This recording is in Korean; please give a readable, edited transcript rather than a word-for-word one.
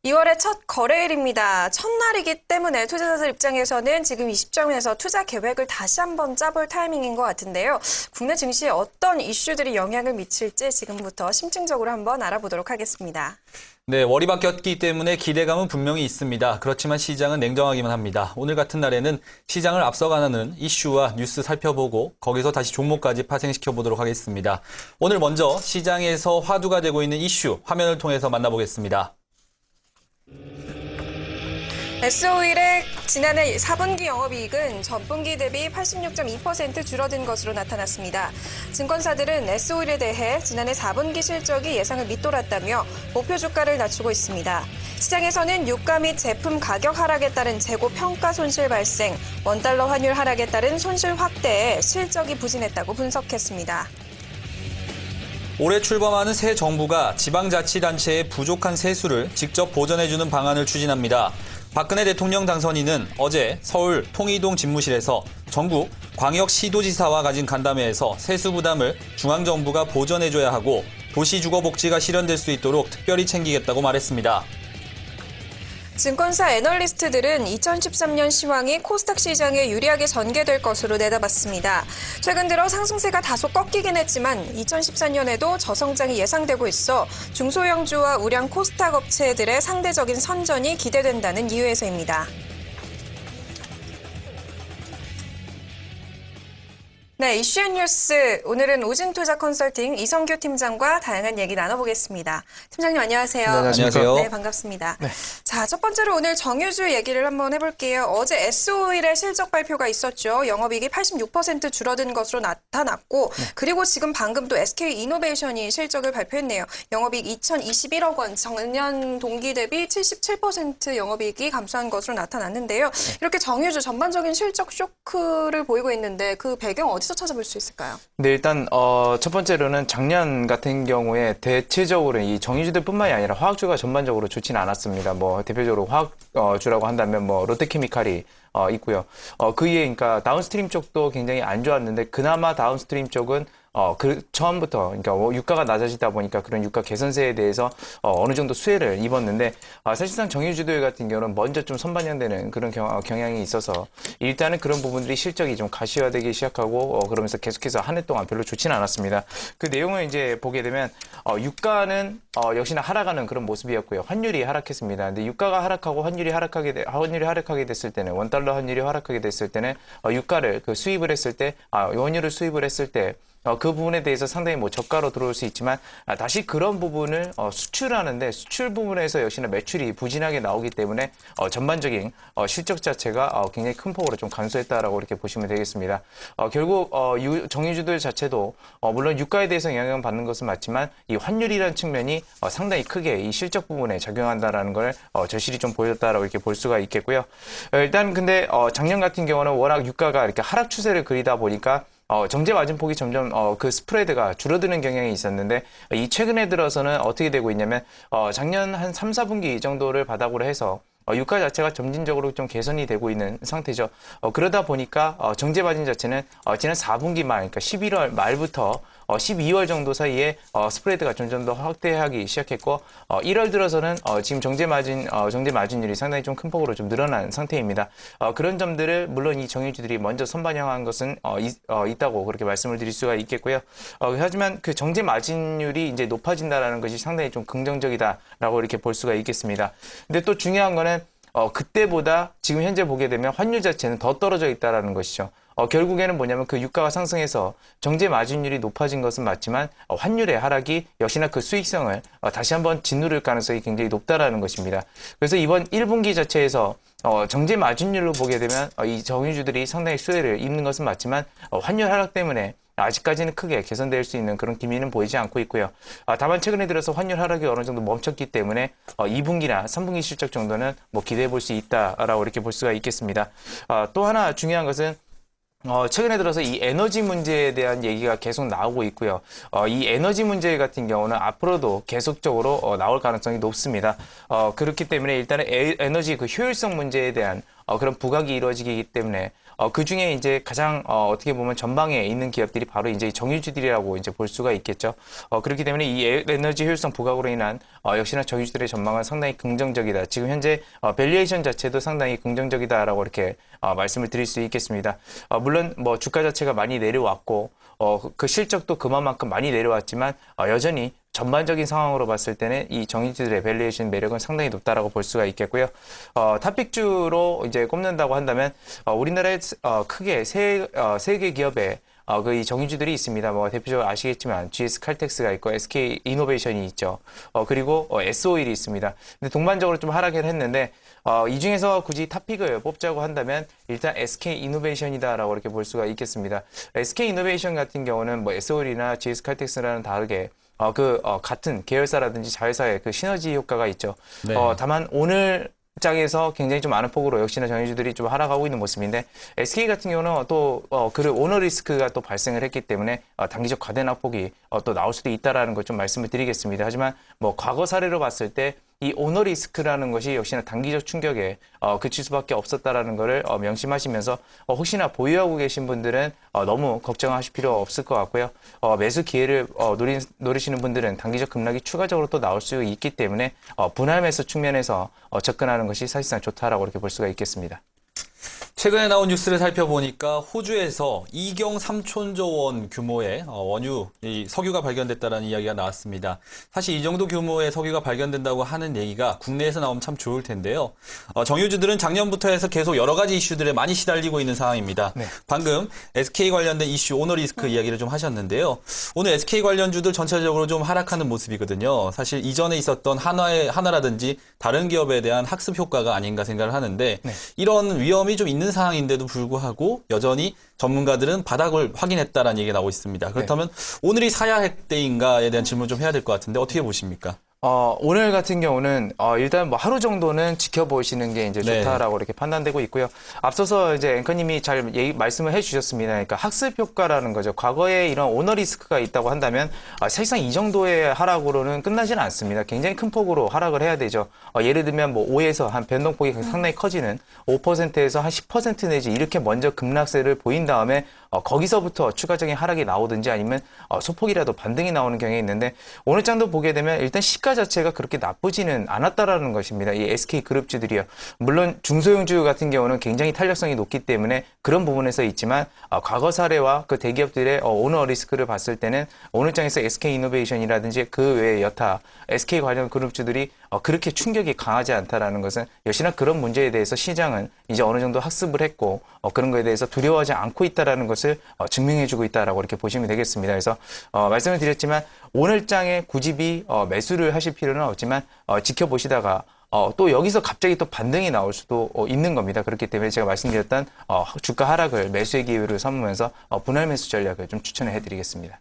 2월의 첫 거래일입니다. 첫날이기 때문에 투자자들 입장에서는 지금 이 시점에서 투자 계획을 다시 한번 짜볼 타이밍인 것 같은데요. 국내 증시에 어떤 이슈들이 영향을 미칠지 지금부터 심층적으로 한번 알아보도록 하겠습니다. 네, 월이 바뀌었기 때문에 기대감은 분명히 있습니다. 그렇지만 시장은 냉정하기만 합니다. 오늘 같은 날에는 시장을 앞서가는 이슈와 뉴스 살펴보고 거기서 다시 종목까지 파생시켜 보도록 하겠습니다. 오늘 먼저 시장에서 화두가 되고 있는 이슈 화면을 통해서 만나보겠습니다. S-오일의 지난해 4분기 영업이익은 전분기 대비 86.2% 줄어든 것으로 나타났습니다. 증권사들은 S-오일에 대해 지난해 4분기 실적이 예상을 밑돌았다며 목표 주가를 낮추고 있습니다. 시장에서는 유가 및 제품 가격 하락에 따른 재고 평가 손실 발생, 원달러 환율 하락에 따른 손실 확대에 실적이 부진했다고 분석했습니다. 올해 출범하는 새 정부가 지방자치단체의 부족한 세수를 직접 보전해주는 방안을 추진합니다. 박근혜 대통령 당선인은 어제 서울 통이동 집무실에서 전국 광역시도지사와 가진 간담회에서 세수 부담을 중앙정부가 보전해줘야 하고 도시주거복지가 실현될 수 있도록 특별히 챙기겠다고 말했습니다. 증권사 애널리스트들은 2013년 시황이 코스닥 시장에 유리하게 전개될 것으로 내다봤습니다. 최근 들어 상승세가 다소 꺾이긴 했지만 2014년에도 저성장이 예상되고 있어 중소형주와 우량 코스닥 업체들의 상대적인 선전이 기대된다는 이유에서입니다. 네, 이슈앤뉴스. 오늘은 오진투자 컨설팅 이성규 팀장과 다양한 얘기 나눠보겠습니다. 팀장님 안녕하세요. 네, 안녕하세요. 네, 반갑습니다. 네. 자, 첫 번째로 오늘 정유주 얘기를 한번 해볼게요. 어제 S-오일의 실적 발표가 있었죠. 영업이익이 86% 줄어든 것으로 나타났고 그리고 지금 방금 또 SK이노베이션이 실적을 발표했네요. 영업이익 2,021억 원, 전년 동기 대비 77% 영업이익이 감소한 것으로 나타났는데요. 이렇게 정유주 전반적인 실적 쇼크를 보이고 있는데 그 배경 어디서 찾아볼 수 있을까요? 네, 일단 첫 번째로는 작년 같은 경우에 대체적으로 이 정유주들뿐만이 아니라 화학주가 전반적으로 좋지는 않았습니다. 뭐 대표적으로 화학주라고 한다면 뭐 롯데케미칼이 있고요. 그 이에 그러니까 다운스트림 쪽도 굉장히 안 좋았는데 그나마 다운스트림 쪽은 처음부터, 그러니까 유가가 낮아지다 보니까 그런 유가 개선세에 대해서 어느 정도 수혜를 입었는데, 사실상 정유주들 같은 경우는 먼저 좀 선반영되는 그런 경향이 있어서, 일단은 그런 부분들이 실적이 좀 가시화되기 시작하고, 그러면서 계속해서 한 해 동안 별로 좋지는 않았습니다. 그 내용을 이제 보게 되면, 유가는, 역시나 하락하는 그런 모습이었고요. 환율이 하락했습니다. 근데 유가가 하락하고 환율이 하락하게 됐을 때는, 원달러 환율이 하락하게 됐을 때는, 유가를 수입을 했을 때, 원유를 수입을 했을 때, 그 부분에 대해서 상당히 저가로 들어올 수 있지만 다시 그런 부분을 수출하는데 수출 부분에서 역시나 매출이 부진하게 나오기 때문에 전반적인 실적 자체가 굉장히 큰 폭으로 좀 감소했다라고 이렇게 보시면 되겠습니다. 결국 정유주들 자체도 물론 유가에 대해서 영향을 받는 것은 맞지만 이 환율이라는 측면이 상당히 크게 이 실적 부분에 작용한다라는 걸 절실히 좀 보였다라고 이렇게 볼 수가 있겠고요. 일단 근데 작년 같은 경우는 워낙 유가가 이렇게 하락 추세를 그리다 보니까 정제 마진폭이 점점 그 스프레드가 줄어드는 경향이 있었는데 이 최근에 들어서는 어떻게 되고 있냐면 작년 한 3, 4분기 정도를 바닥으로 해서 유가 자체가 점진적으로 좀 개선이 되고 있는 상태죠. 그러다 보니까 정제 마진 자체는 지난 4분기 말, 그러니까 11월 말부터 12월 정도 사이에 스프레드가 점점 더 확대하기 시작했고 1월 들어서는 지금 정제 마진율이 상당히 좀 큰 폭으로 좀 늘어난 상태입니다. 그런 점들을 물론 이 정유주들이 먼저 선반영한 것은 있다고 그렇게 말씀을 드릴 수가 있겠고요. 하지만 그 정제 마진율이 이제 높아진다라는 것이 상당히 좀 긍정적이다라고 이렇게 볼 수가 있겠습니다. 근데 또 중요한 거는 그때보다 지금 현재 보게 되면 환율 자체는 더 떨어져 있다라는 것이죠. 결국에는 뭐냐면 그 유가가 상승해서 정제 마진율이 높아진 것은 맞지만 환율의 하락이 역시나 그 수익성을 다시 한번 짓누를 가능성이 굉장히 높다라는 것입니다. 그래서 이번 1분기 자체에서 정제 마진율로 보게 되면 이 정유주들이 상당히 수혜를 입는 것은 맞지만 환율 하락 때문에 아직까지는 크게 개선될 수 있는 그런 기미는 보이지 않고 있고요. 다만 최근에 들어서 환율 하락이 어느 정도 멈췄기 때문에 2분기나 3분기 실적 정도는 기대해 볼 수 있다라고 이렇게 볼 수가 있겠습니다. 또 하나 중요한 것은 최근에 들어서 이 에너지 문제에 대한 얘기가 계속 나오고 있고요. 이 에너지 문제 같은 경우는 앞으로도 계속적으로 나올 가능성이 높습니다. 그렇기 때문에 일단은 에너지 그 효율성 문제에 대한 그런 부각이 이루어지기 때문에 그 중에 이제 가장 어떻게 보면 전방에 있는 기업들이 바로 이제 정유주들이라고 이제 볼 수가 있겠죠. 그렇기 때문에 이 에너지 효율성 부각으로 인한 역시나 정유주들의 전망은 상당히 긍정적이다. 지금 현재 밸류에이션 자체도 상당히 긍정적이다라고 이렇게 말씀을 드릴 수 있겠습니다. 물론 뭐 주가 자체가 많이 내려왔고 그 실적도 그만큼 많이 내려왔지만 여전히 전반적인 상황으로 봤을 때는 이 정유주들의 밸류에이션 매력은 상당히 높다라고 볼 수가 있겠고요. 탑픽주로 이제 꼽는다고 한다면 우리나라에 크게 세 개 기업의 이 정유주들이 있습니다. 뭐 대표적으로 아시겠지만 GS 칼텍스가 있고 SK 이노베이션이 있죠. 그리고 S-오일이 있습니다. 근데 동반적으로 좀 하락을 했는데 이 중에서 굳이 탑픽을 뽑자고 한다면 일단 SK 이노베이션이다라고 이렇게 볼 수가 있겠습니다. SK 이노베이션 같은 경우는 뭐 S-오일이나 GS 칼텍스랑은 다르게 같은 계열사라든지 자회사의 그 시너지 효과가 있죠. 네. 다만 오늘 장에서 굉장히 좀 많은 폭으로 역시나 정유주들이 좀 하락하고 있는 모습인데 SK 같은 경우는 또 그 오너 리스크가 또 발생을 했기 때문에 단기적 과대낙폭이 또 나올 수도 있다라는 걸 좀 말씀을 드리겠습니다. 하지만 뭐 과거 사례로 봤을 때 이 오너 리스크라는 것이 역시나 단기적 충격에 그칠 수밖에 없었다라는 것을 명심하시면서 혹시나 보유하고 계신 분들은 너무 걱정하실 필요 없을 것 같고요. 매수 기회를 노리시는 분들은 단기적 급락이 추가적으로 또 나올 수 있기 때문에 분할 매수 측면에서 접근하는 것이 사실상 좋다라고 이렇게 볼 수가 있겠습니다. 최근에 나온 뉴스를 살펴보니까 호주에서 2경 3촌조 원 규모의 원유, 석유가 발견됐다는 이야기가 나왔습니다. 사실 이 정도 규모의 석유가 발견된다고 하는 얘기가 국내에서 나오면 참 좋을 텐데요. 정유주들은 작년부터 해서 계속 여러 가지 이슈들에 많이 시달리고 있는 상황입니다. 네. 방금 SK 관련된 이슈 오너 리스크 이야기를 좀 하셨는데요. 오늘 SK 관련주들 전체적으로 좀 하락하는 모습이거든요. 사실 이전에 있었던 하나라든지 다른 기업에 대한 학습 효과가 아닌가 생각을 하는데 네. 이런 위험이 좀 있는 상황인데도 불구하고 여전히 전문가들은 바닥을 확인했다라는 얘기가 나오고 있습니다. 그렇다면 네. 오늘이 사야 할 때인가에 대한 질문 좀 해야 될 것 같은데 어떻게 보십니까? 오늘 같은 경우는 일단 뭐 하루 정도는 지켜보시는 게 이제 좋다라고 네. 이렇게 판단되고 있고요. 앞서서 이제 앵커님이 잘 말씀을 해주셨습니다. 그러니까 학습 효과라는 거죠. 과거에 이런 오너 리스크가 있다고 한다면 사실상 이 정도의 하락으로는 끝나지는 않습니다. 굉장히 큰 폭으로 하락을 해야 되죠. 예를 들면 뭐 5에서 한 변동폭이 상당히 커지는 5%에서 한 10% 내지 이렇게 먼저 급락세를 보인 다음에 거기서부터 추가적인 하락이 나오든지 아니면 소폭이라도 반등이 나오는 경향이 있는데 오늘 장도 보게 되면 일단 시가 자체가 그렇게 나쁘지는 않았다라는 것입니다. 이 SK 그룹주들이요. 물론 중소형주 같은 경우는 굉장히 탄력성이 높기 때문에 그런 부분에서 있지만 과거 사례와 그 대기업들의 오너 리스크를 봤을 때는 오늘 장에서 SK 이노베이션이라든지 그 외의 여타 SK 관련 그룹주들이 그렇게 충격이 강하지 않다라는 것은 역시나 그런 문제에 대해서 시장은 이제 어느 정도 학습을 했고 그런 거에 대해서 두려워하지 않고 있다라는 것을 증명해주고 있다라고 이렇게 보시면 되겠습니다. 그래서 말씀을 드렸지만 오늘 장에 굳이 매수를 하실 필요는 없지만 지켜보시다가 또 여기서 갑자기 또 반등이 나올 수도 있는 겁니다. 그렇기 때문에 제가 말씀드렸던 주가 하락을 매수의 기회로 삼으면서 분할 매수 전략을 좀 추천해 드리겠습니다.